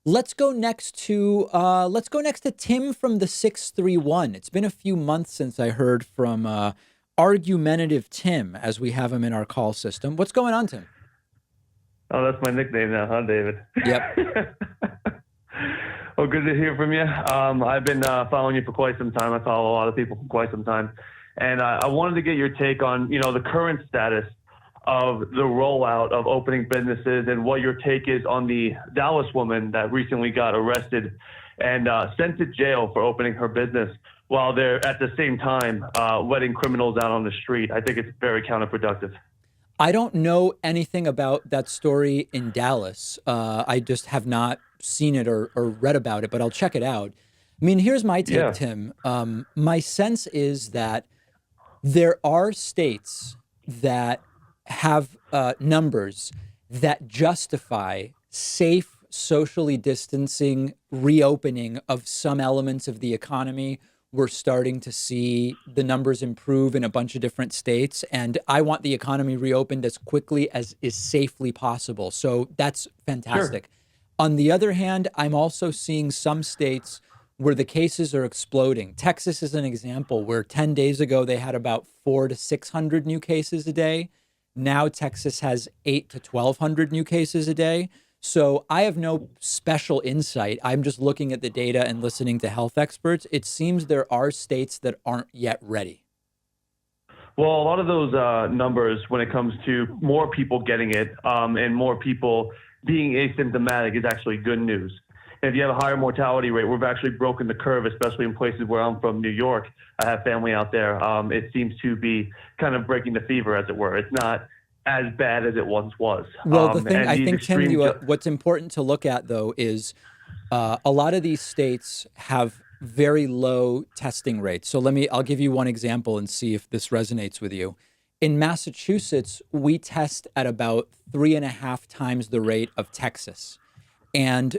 Let's go next to Tim from the 631. It's been a few months since I heard from argumentative Tim, as we have him in our call system. What's going on, Tim? Oh, that's my nickname now, huh, David? Yep. Well, good to hear from you. I've been following you for quite some time. I follow a lot of people for quite some time. And I wanted to get your take on, the current status of the rollout of opening businesses and what your take is on the Dallas woman that recently got arrested and sent to jail for opening her business while they're at the same time letting criminals out on the street. I think it's very counterproductive. I don't know anything about that story in Dallas. I just have not seen it or read about it, but I'll check it out. I mean, here's my take, Yeah, Tim. My sense is that there are states that have numbers that justify safe, socially distancing reopening of some elements of the economy. We're starting to see the numbers improve in a bunch of different states, and I want the economy reopened as quickly as is safely possible. So that's sure. fantastic. On the other hand, I'm also seeing some states where the cases are exploding. Texas is an example where 10 days ago they had about 400 to 600 new cases a day. Now Texas has 800 to 1,200 new cases a day. So I have no special insight. I'm just looking at the data and listening to health experts. It seems there are states that aren't yet ready. Well, a lot of those numbers, when it comes to more people getting it and more people being asymptomatic, is actually good news. And if you have a higher mortality rate, we've actually broken the curve, especially in places where I'm from, New York. I have family out there. It seems to be kind of breaking the fever, as it were. It's not as bad as it once was. Well, the thing And I these think, Tim, extreme, what's important to look at though is a lot of these states have very low testing rates. So I'll give you one example and see if this resonates with you. In Massachusetts, we test at about 3.5 times the rate of Texas. And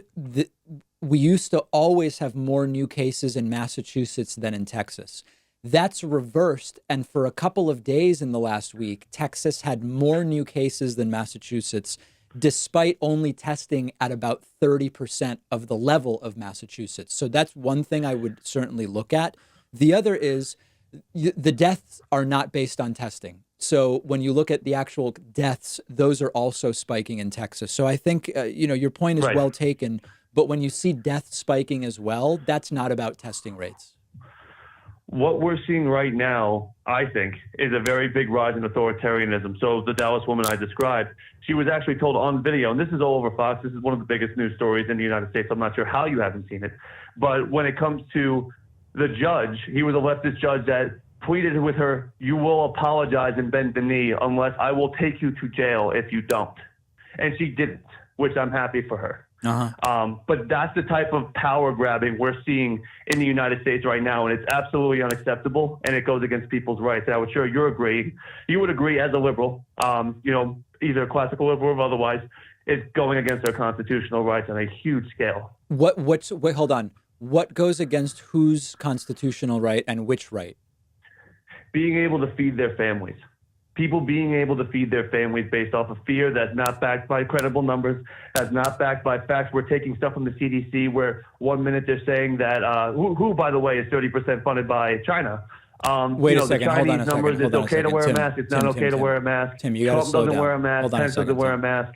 we used to always have more new cases in Massachusetts than in Texas. That's reversed. And for a couple of days in the last week, Texas had more new cases than Massachusetts, despite only testing at about 30% of the level of Massachusetts. So that's one thing I would certainly look at. The other is the deaths are not based on testing. So when you look at the actual deaths, those are also spiking in Texas. So I think, your point is right. well taken. But when you see death spiking as well, that's not about testing rates. What we're seeing right now, I think, is a very big rise in authoritarianism. So the Dallas woman I described, she was actually told on video, and this is all over Fox. This is one of the biggest news stories in the United States. I'm not sure how you haven't seen it. But when it comes to the judge, he was a leftist judge that tweeted with her, "You will apologize and bend the knee unless I will take you to jail if you don't." And she didn't, which I'm happy for her. But that's the type of power grabbing we're seeing in the United States right now, and it's absolutely unacceptable, and it goes against people's rights. And I would sure you would agree as a liberal, either classical liberal or otherwise, it's going against our constitutional rights on a huge scale. Wait, hold on. What goes against whose constitutional right and which right? Being able to feed their families. People being able to feed their families based off of fear that's not backed by credible numbers, that's not backed by facts. We're taking stuff from the CDC where 1 minute they're saying that, who by the way, is 30% funded by China. Wait a The second. Hold on Chinese a numbers, second. it's okay to wear a Tim, mask. It's not Tim, okay Tim, to Tim. wear a mask. Tim, you got to Trump slow doesn't down. wear a mask. Hold on a Pence doesn't second, wear a Tim. mask.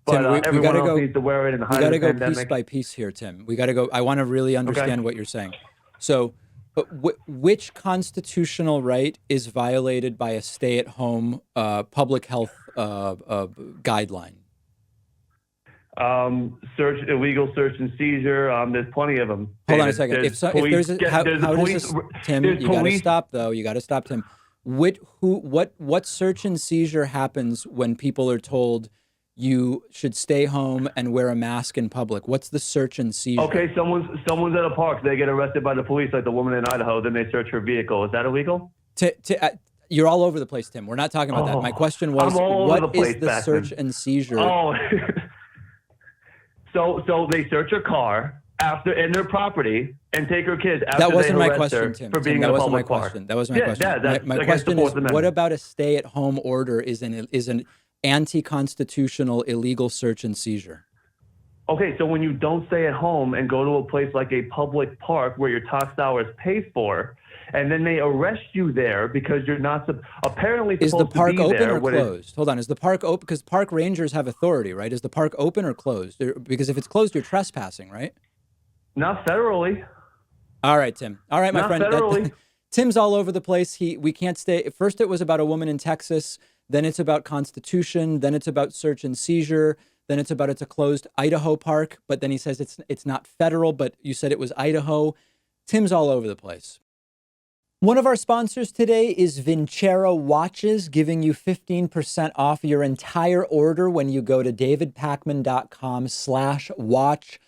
Tim, But we everyone got to else go. needs to wear it in the We height got of to the go piece pandemic. by piece here, Tim. We got to go. I want to really Okay. understand what you're saying. So, but which constitutional right is violated by a stay-at-home public health guideline? Illegal search and seizure. There's plenty of them. Hold on a David. second. There's If police. there's a, There's a how does police. this, Tim? There's You got to police. stop though. You got to stop, Tim. What search and seizure happens when people are told you should stay home and wear a mask in public? What's the search and seizure? Okay, someone's at a park. They get arrested by the police, like the woman in Idaho. Then they search her vehicle. Is that illegal? You're all over the place, Tim. We're not talking about that. My Oh, question I'm was, all over the what is place, the search Pakman. and seizure? Oh, so they search her car after in their property and take her kids after That wasn't they my arrest question, her Tim. for Tim, being that in a wasn't my public park. question. That wasn't my Yeah, question. yeah, that's My against the question Fourth is, what Amendment. about a stay-at-home order is an anti-constitutional illegal search and seizure? Okay, so when you don't stay at home and go to a place like a public park where your tax dollars pay for, and then they arrest you there because you're not apparently Is the supposed to park be open there, or what is closed? Hold on. Is the park open? Because park rangers have authority, right? Is the park open or closed? Because if it's closed, you're trespassing, right? not federally, All right, Tim. All right, my not friend. federally. Tim's all over the place. We can't stay. First, it was about a woman in Texas. Then it's about Constitution. Then it's about search and seizure. Then it's about it's a closed Idaho park. But then he says it's not federal. But you said it was Idaho. Tim's all over the place. One of our sponsors today is Vincero Watches, giving you 15% off your entire order when you go to davidpakman.com/watch.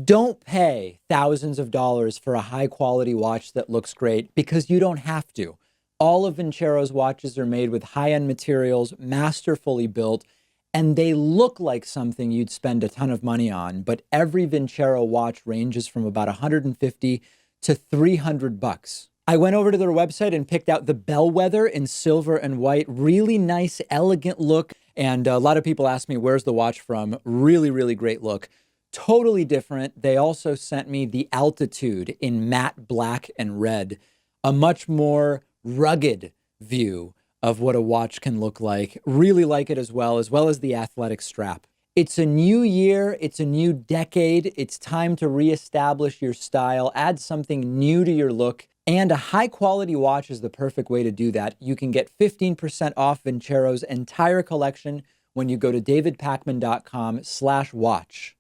Don't pay thousands of dollars for a high quality watch that looks great because you don't have to. All of Vincero's watches are made with high-end materials, masterfully built, and they look like something you'd spend a ton of money on. But every Vincero watch ranges from about 150 to 300 bucks. I went over to their website and picked out the Bellwether in silver and white. Really nice, elegant look. And a lot of people ask me, where's the watch from? Really, really great look. Totally different. They also sent me the Altitude in matte black and red, a much more rugged view of what a watch can look like. Really like it as well as the athletic strap. It's a new year. It's a new decade. It's time to reestablish your style, add something new to your look. And a high quality watch is the perfect way to do that. You can get 15% off Vincero's entire collection when you go to davidpakman.com/watch.